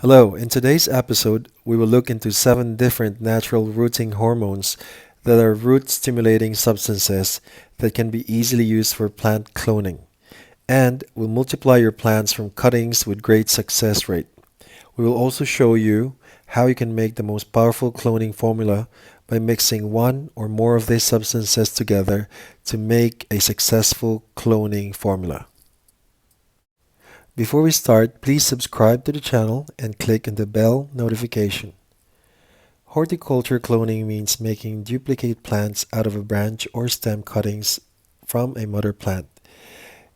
Hello, in today's episode, we will look into 7 different natural rooting hormones that are root stimulating substances that can be easily used for plant cloning and will multiply your plants from cuttings with great success rate. We will also show you how you can make the most powerful cloning formula by mixing one or more of these substances together to make a successful cloning formula. Before we start, please subscribe to the channel and click on the bell notification. Horticulture cloning means making duplicate plants out of a branch or stem cuttings from a mother plant.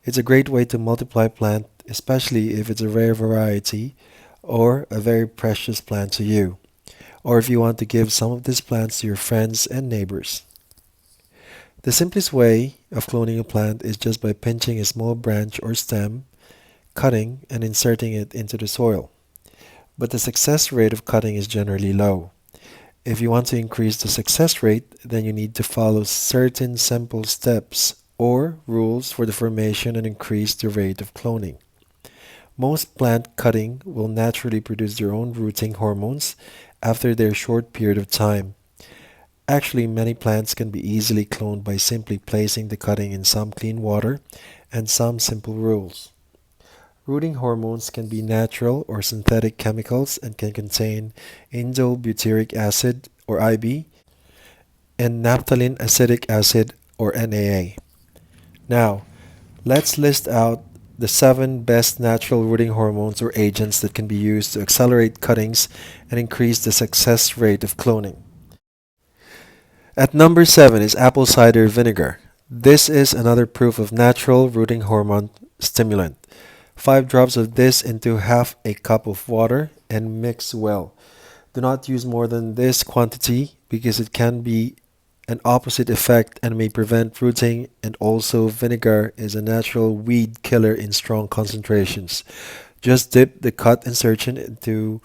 It's a great way to multiply plant, especially if it's a rare variety or a very precious plant to you, or if you want to give some of these plants to your friends and neighbors. The simplest way of cloning a plant is just by pinching a small branch or stem, cutting, and inserting it into the soil. But the success rate of cutting is generally low. If you want to increase the success rate, then you need to follow certain simple steps or rules for the formation and increase the rate of cloning. Most plant cutting will naturally produce their own rooting hormones after their short period of time. Actually, many plants can be easily cloned by simply placing the cutting in some clean water and some simple rules. Rooting hormones can be natural or synthetic chemicals and can contain indole-butyric acid or IB and naphthalene acetic acid or NAA. Now, let's list out the 7 best natural rooting hormones or agents that can be used to accelerate cuttings and increase the success rate of cloning. At number 7 is apple cider vinegar. This is another proof of natural rooting hormone stimulant. 5 drops of this into half a cup of water and mix well. Do not use more than this quantity because it can be an opposite effect and may prevent rooting, and also vinegar is a natural weed killer in strong concentrations. Just dip the cut insertion into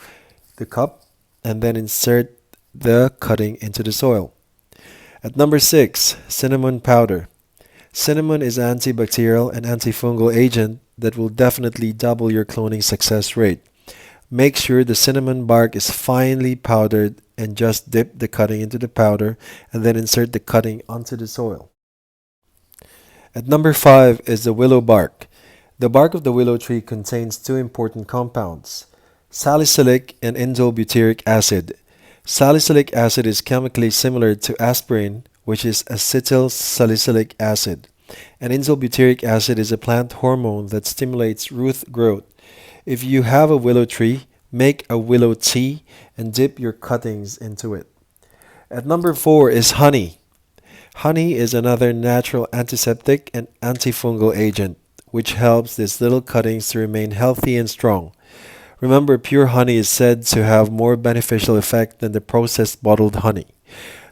the cup and then insert the cutting into the soil. At number 6, cinnamon powder. Cinnamon is an antibacterial and antifungal agent that will definitely double your cloning success rate. Make sure the cinnamon bark is finely powdered and just dip the cutting into the powder and then insert the cutting onto the soil. At number 5 is the willow bark. The bark of the willow tree contains 2 important compounds, salicylic and indole-butyric acid. Salicylic acid is chemically similar to aspirin, which is acetyl salicylic acid. And indole-butyric acid is a plant hormone that stimulates root growth. If you have a willow tree, make a willow tea and dip your cuttings into it. At number 4 is honey. Honey is another natural antiseptic and antifungal agent, which helps these little cuttings to remain healthy and strong. Remember, pure honey is said to have more beneficial effect than the processed bottled honey.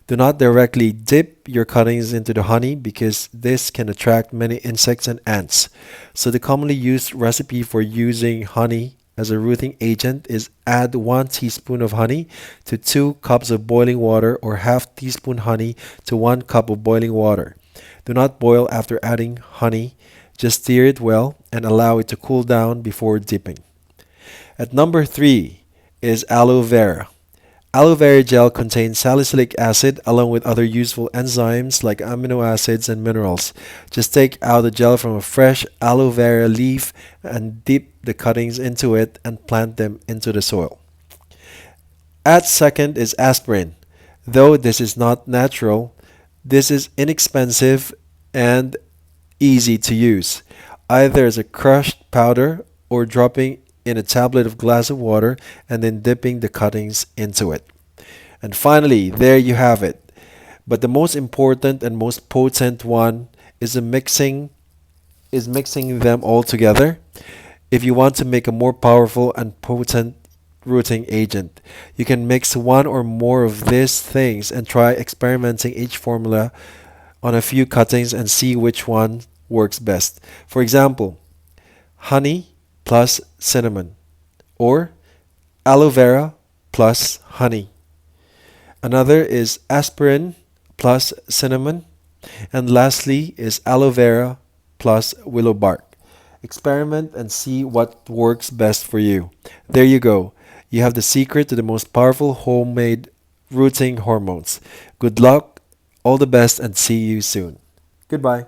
Do not directly dip your cuttings into the honey because this can attract many insects and ants. So the commonly used recipe for using honey as a rooting agent is add 1 teaspoon of honey to 2 cups of boiling water or half teaspoon honey to 1 cup of boiling water. Do not boil after adding honey. Just stir it well and allow it to cool down before dipping. At number 3 is aloe vera. Aloe vera gel contains salicylic acid along with other useful enzymes like amino acids and minerals. Just take out the gel from a fresh aloe vera leaf and dip the cuttings into it and plant them into the soil. At second is aspirin. Though this is not natural, this is inexpensive and easy to use, either as a crushed powder or dropping in a tablet of glass of water and then dipping the cuttings into it. And finally, there you have it. But the most important and most potent one is mixing them all together. If you want to make a more powerful and potent rooting agent, you can mix one or more of these things and try experimenting each formula on a few cuttings and see which one works best. For example, honey plus cinnamon, or aloe vera plus honey. Another is aspirin plus cinnamon, and lastly is aloe vera plus willow bark. Experiment and see what works best for you. There you go. You have the secret to the most powerful homemade rooting hormones. Good luck, all the best, and see you soon. Goodbye.